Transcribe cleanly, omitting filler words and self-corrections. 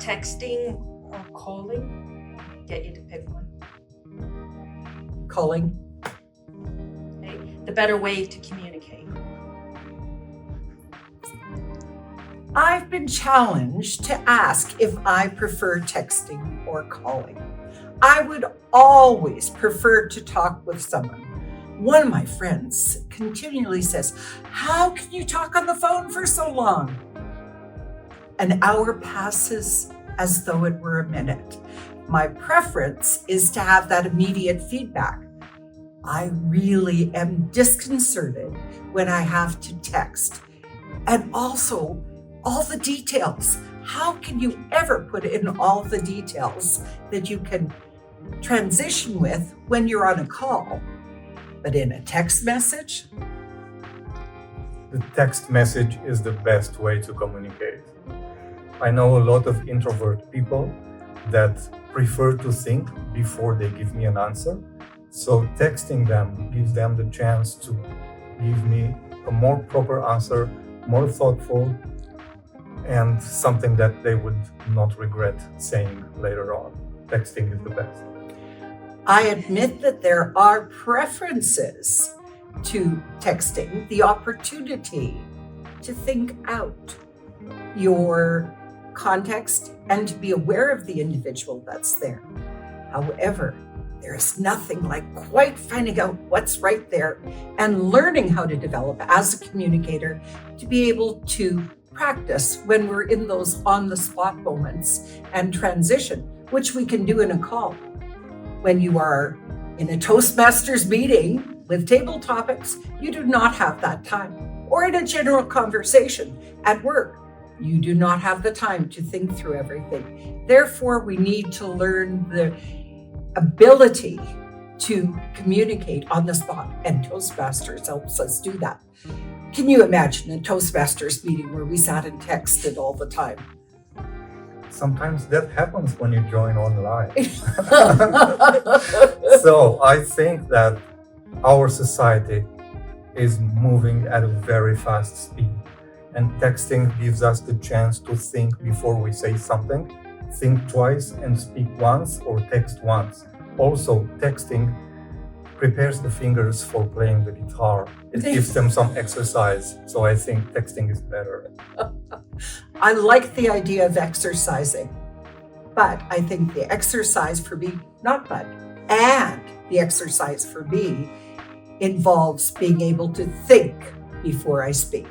texting or calling? Get you to pick one. Calling. Okay. The better way to communicate. I've been challenged to ask if I prefer texting or calling. I would always prefer to talk with someone. One of my friends continually says, "How can you talk on the phone for so long?" An hour passes as though it were a minute. My preference is to have that immediate feedback. I really am disconcerted when I have to text. And also, all the details. How can you ever put in all the details that you can transition with when you're on a call? But in a text message? The text message is the best way to communicate. I know a lot of introvert people that prefer to think before they give me an answer. So texting them gives them the chance to give me a more proper answer, more thoughtful, and something that they would not regret saying later on. Texting is the best. I admit that there are preferences to texting, the opportunity to think out your context and to be aware of the individual that's there. However, there is nothing like quite finding out what's right there and learning how to develop as a communicator to be able to practice when we're in those on-the-spot moments and transition, which we can do in a call. When you are in a Toastmasters meeting with table topics, you do not have that time. Or in a general conversation at work, you do not have the time to think through everything. Therefore, we need to learn the ability to communicate on the spot, and Toastmasters helps us do that. Can you imagine a Toastmasters meeting where we sat and texted all the time? Sometimes that happens when you join online. So I think that our society is moving at a very fast speed, and texting gives us the chance to think before we say something, think twice and speak once or text once. Also, texting prepares the fingers for playing the guitar. It gives them some exercise. So I think texting is better. I like the idea of exercising, but I think the exercise for me, and the exercise for me involves being able to think before I speak.